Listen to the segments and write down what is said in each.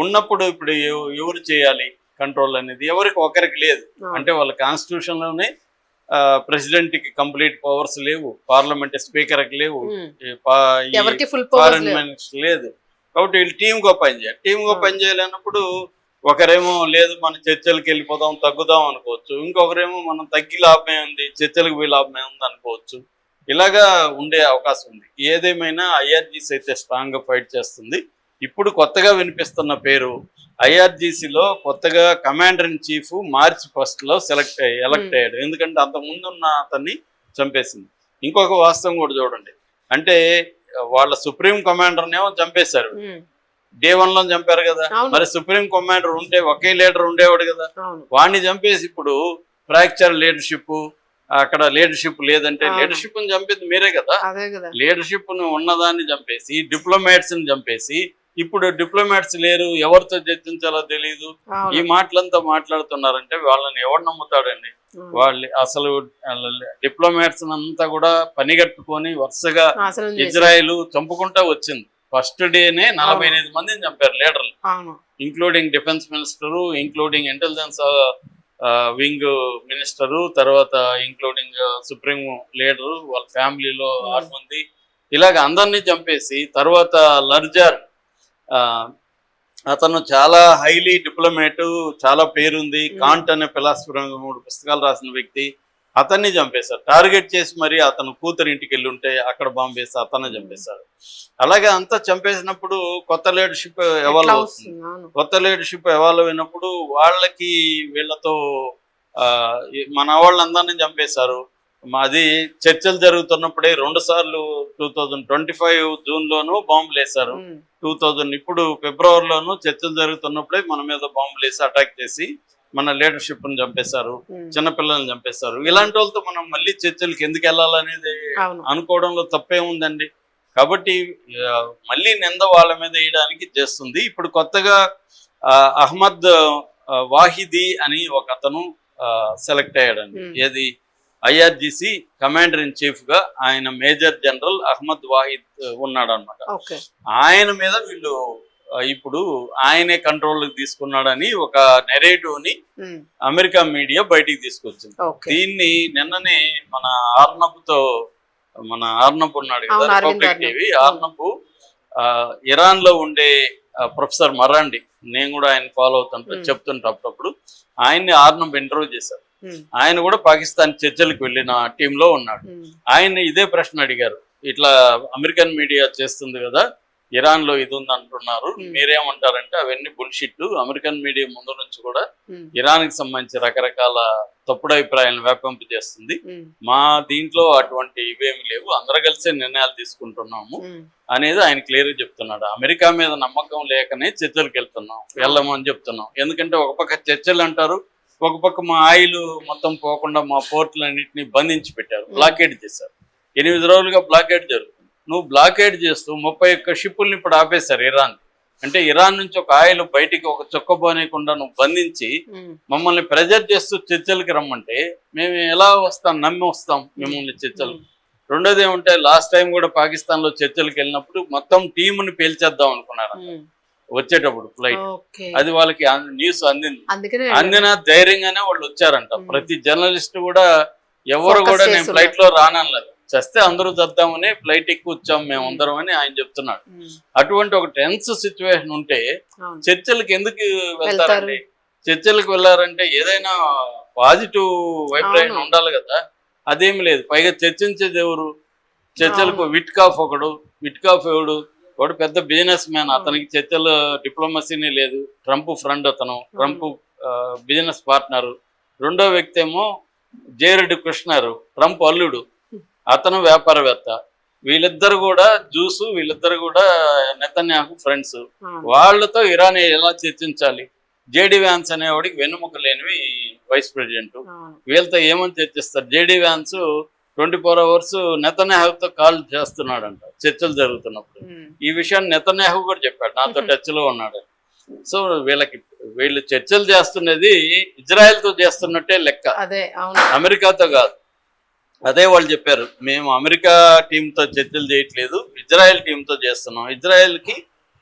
ఉన్నప్పుడు ఇప్పుడు ఎవరు చేయాలి కంట్రోల్ అనేది? ఎవరికి ఒకరికి లేదు. అంటే వాళ్ళ కాన్స్టిట్యూషన్ లోనే ప్రెసిడెంట్ కి కంప్లీట్ పవర్స్ లేవు, పార్లమెంట్ స్పీకర్ కి లేవు, ఫారెన్ మినిస్టర్ లేదు. కాబట్టి వీళ్ళు టీమ్ గా పనిచేయాలి. టీమ్ గా పనిచేయాలన్నప్పుడు ఒకరేమో లేదు మన చర్చలకు వెళ్ళిపోదాం తగ్గుదాం అనుకోవచ్చు, ఇంకొకరేమో మనం తగ్గి లాభమే ఉంది చర్చలకు పోయి లాభమే ఉంది అనుకోవచ్చు. ఇలాగా ఉండే అవకాశం ఉంది. ఏదేమైనా ఐఆర్జీసీ అయితే స్ట్రాంగ్ గా ఫైట్ చేస్తుంది. ఇప్పుడు కొత్తగా వినిపిస్తున్న పేరు ఐఆర్జీసీలో కొత్తగా కమాండర్ ఇన్ చీఫ్ మార్చి 1 లో ఎలక్ట్ అయ్యాడు. ఎందుకంటే అంత ముందున్న అతన్ని చంపేసింది. ఇంకొక వాస్తవం కూడా చూడండి, అంటే వాళ్ళ సుప్రీం కమాండర్నేమో చంపేశారు, డే 1 లో చంపారు కదా. మరి సుప్రీం కమాండర్ ఉంటే ఒకే లీడర్ ఉండేవాడు కదా, వాడిని చంపేసి ఇప్పుడు ఫ్రాక్చర్ లీడర్షిప్, అక్కడ లీడర్షిప్ లేదంటే లీడర్షిప్ ని చంపేది మీరే కదా. లీడర్షిప్ ను ఉన్నదాన్ని చంపేసి డిప్లొమాట్స్ ని చంపేసి ఇప్పుడు డిప్లొమాట్స్ లేరు, ఎవరితో చర్చించాలో తెలియదు, ఈ మాటలంతా మాట్లాడుతున్నారంటే వాళ్ళని ఎవరు నమ్ముతాడండి? వాళ్ళు అసలు డిప్లొమాట్స్ అంతా కూడా పనిగట్టుకొని వరుసగా ఇజ్రాయెల్ చంపుకుంటా వచ్చింది. ఫస్ట్ డేనే 48 మందిని చంపారు లీడర్లు, including defence minister, including intelligence wing minister, తర్వాత ఇంక్లూడింగ్ సుప్రీం లీడరు, వాళ్ళ ఫ్యామిలీలో 6 మంది, ఇలాగ అందరినీ చంపేసి తర్వాత లర్జర్ అతను చాలా హైలీ డిప్లొమేట్, చాలా పేరుంది, కాంట్ అనే ఫిలాసఫర్ 3 పుస్తకాలు రాసిన వ్యక్తి, అతన్ని చంపేశారు. టార్గెట్ చేసి మరి అతను కూతురు ఇంటికి వెళ్ళి ఉంటే అక్కడ బాంబు వేసి అతన్ని చంపేశారు. అలాగే అంతా చంపేసినప్పుడు కొత్త లీడర్షిప్ ఎవాల్వ్ అవుతుంది. కొత్త లీడర్షిప్ ఎవాల్వ్ అయినప్పుడు వాళ్ళకి వీళ్ళతో మన వాళ్ళందరినీ చంపేశారు. అది చర్చలు జరుగుతున్నప్పుడే 2 సార్లు 2025 జూన్లోనూ బాంబులు వేశారు, 2000 ఇప్పుడు ఫిబ్రవరిలోనూ చర్చలు జరుగుతున్నప్పుడే మన మీద బాంబులు వేసి అటాక్ చేసి మన లీడర్షిప్ ని చంపేశారు, చిన్నపిల్లల్ని చంపేశారు. ఇలాంటి వాళ్ళతో మనం మళ్ళీ చర్చలకు ఎందుకు వెళ్ళాలనేది అనుకోవడంలో తప్పే ఉందండి. కాబట్టి మళ్ళీ నింద వాళ్ళ మీద వేయడానికి చేస్తుంది. ఇప్పుడు కొత్తగా అహ్మద్ వాహిదీ అని ఒక అతను సెలెక్ట్ అయ్యాడండి. ఏది ఐఆర్జీసీ కమాండర్ ఇన్ చీఫ్ గా ఆయన మేజర్ జనరల్ అహ్మద్ వాహిద్ ఉన్నాడు అనమాట. ఆయన మీద వీళ్ళు ఇప్పుడు ఆయనే కంట్రోల్ తీసుకున్నాడని ఒక నెరేటివ్ ని అమెరికా మీడియా బయటికి తీసుకొచ్చింది. దీన్ని నిన్ననే మన ఆర్నబ్ ఉన్నాడు కదా, రిపబ్లిక్ టీవీ ఆర్నబ్, ఇరాన్ లో ఉండే ప్రొఫెసర్ మరాండి, నేను కూడా ఆయన ఫాలో అవుతుంటా, చెప్తుంటా అప్పుడప్పుడు, ఆయన్ని ఆర్నబ్ ఇంటర్వ్యూ చేశారు. ఆయన కూడా పాకిస్తాన్ చర్చలకు వెళ్ళిన టీంలో ఉన్నాడు. ఆయన ఇదే ప్రశ్న అడిగారు, ఇట్లా అమెరికన్ మీడియా చేస్తుంది కదా, ఇరాన్ లో ఇది ఉంది అంటున్నారు, మీరేమంటారంటే అవన్నీ బుల్షిట్. అమెరికన్ మీడియా ముందు నుంచి కూడా ఇరాన్ కి సంబంధించి రకరకాల తప్పుడు అభిప్రాయాలను వ్యాపింపు చేస్తుంది, మా దీంట్లో అటువంటి ఇవేమి లేవు, అందరూ కలిసే నిర్ణయాలు తీసుకుంటున్నాము అనేది ఆయన క్లియర్ గా చెప్తున్నాడు. అమెరికా మీద నమ్మకం లేకనే చర్చలకు వెళ్ళమని చెప్తున్నాం. ఎందుకంటే ఒక పక్క చర్చలు అంటారు, ఒక పక్క మా ఆయిల్ మొత్తం పోకుండా మా పోర్టులన్నింటినీ బంధించి పెట్టారు, బ్లాకేడ్ చేశారు. 8 రోజులుగా బ్లాకేడ్ జరుగుతుంది. నువ్వు బ్లాకేడ్ చేస్తూ 31 షిప్పుల్ని ఇప్పుడు ఆపేశారు ఇరాన్. అంటే ఇరాన్ నుంచి ఒక ఆయిల్ బయటికి ఒక చుక్క పోనీయకుండా నువ్వు బంధించి మమ్మల్ని ప్రెజర్ చేస్తూ చర్చలకి రమ్మంటే మేము ఎలా వస్తాం, నమ్మి వస్తాం మిమ్మల్ని చర్చలు. రెండోది ఏమంటే లాస్ట్ టైం కూడా పాకిస్తాన్ లో చర్చలకు వెళ్ళినప్పుడు మొత్తం టీముని పేల్చేద్దాం అనుకున్నారు వచ్చేటప్పుడు ఫ్లైట్. అది వాళ్ళకి న్యూస్ అందిన ధైర్యంగానే వాళ్ళు వచ్చారంట. ప్రతి జర్నలిస్ట్ కూడా ఎవరు కూడా నేను ఫ్లైట్ లో రానలేదు, చేస్తే అందరూ చద్దామని ఫ్లైట్ ఎక్కువ వచ్చాం మేము అందరం అని ఆయన చెప్తున్నాడు. అటువంటి ఒక టెన్స్ సిచ్యువేషన్ ఉంటే చర్చలకు ఎందుకు వెళ్తారండి? చర్చలకు వెళ్ళారంటే ఏదైనా పాజిటివ్ వైబ్రేషన్ ఉండాలి కదా, అదేమి లేదు. పైగా చర్చించేది ఎవరు? చర్చలకు విట్కాఫ్ వాడు పెద్ద బిజినెస్ మ్యాన్, అతనికి చర్చలు డిప్లొమసీనే లేదు. ట్రంప్ ఫ్రెండ్, అతను ట్రంప్ బిజినెస్ పార్ట్నర్. రెండో వ్యక్తి ఏమో జేరెడ్ కుష్నర్, ట్రంప్ అల్లుడు, అతను వ్యాపారవేత్త. వీళ్ళిద్దరు కూడా వీళ్ళిద్దరు కూడా నెతన్యాహు ఫ్రెండ్స్. వాళ్ళతో ఇరాన్ ఎలా చర్చించాలి? జేడీ వ్యాన్స్ అనేవాడికి వెన్నుముక లేనివి వైస్ ప్రెసిడెంట్, వీళ్ళతో ఏమని చర్చిస్తారు? జేడీ వ్యాన్స్ 24 hours నెతన్యాహుతో కాల్ చేస్తున్నాడంట చర్చలు జరుగుతున్నప్పుడు. ఈ విషయాన్ని నెతన్యాహు కూడా చెప్పాడు, నాతో టచ్ లో ఉన్నాడు. సో వీళ్ళు చర్చలు చేస్తున్నది ఇజ్రాయెల్ తో చేస్తున్నట్టే లెక్క, అమెరికాతో కాదు. అదే వాళ్ళు చెప్పారు, మేము అమెరికా టీంతో చర్చలు చేయట్లేదు, ఇజ్రాయెల్ టీంతో చేస్తున్నాం. ఇజ్రాయెల్ కి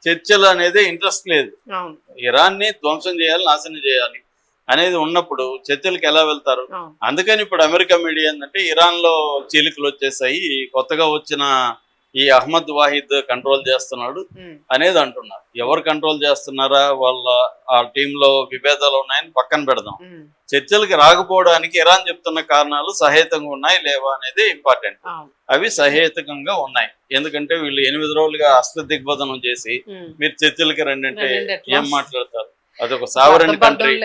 చర్చలు అనేది ఇంట్రెస్ట్ లేదు. అవును ఇరాన్ ని ధ్వంసం చేయాలి, నాశనం చేయాలి అనేది ఉన్నప్పుడు చర్చలకు ఎలా వెళ్తారు? అవును అందుకని ఇప్పుడు అమెరికా మీడియా ఏంటంటే ఇరాన్ లో చీలికలు వచ్చేసాయి, కొత్తగా వచ్చిన ఈ అహ్మద్ వాహిద్ కంట్రోల్ చేస్తున్నాడు అనేది అంటున్నారు. ఎవరు కంట్రోల్ చేస్తున్నారా, వాళ్ళ ఆ టీంలో విభేదాలు ఉన్నాయని పక్కన పెడదాం. చర్చలకి రాకపోవడానికి ఇరాన్ చెప్తున్న కారణాలు సహేతంగా ఉన్నాయి లేవా అనేది ఇంపార్టెంట్. అవి సహేతుకంగా ఉన్నాయి. ఎందుకంటే వీళ్ళు 8 రోజులుగా అస్త్ర దిగ్బంధనం చేసి మీరు చర్చలకి రండి అంటే ఏం మాట్లాడతారు? అదొక సావరెన్ కంట్రీ,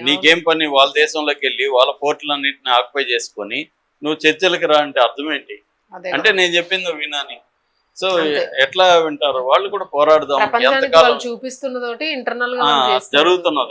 నీకేం పని? వాళ్ళ దేశంలోకి వెళ్ళి వాళ్ళ పోర్టులన్నింటిని ఆక్యుపై చేసుకొని నువ్వు చర్చలకి రా అంటే అర్థం ఏంటి? అంటే నేను చెప్పింది నువ్వు వినాని. సో ఎట్లా వింటారు? వాళ్ళు కూడా పోరాడదాం, ఎంతకాలం చూపిస్తున్నదోటి ఇంటర్నల్ గా జరుగుతున్నది.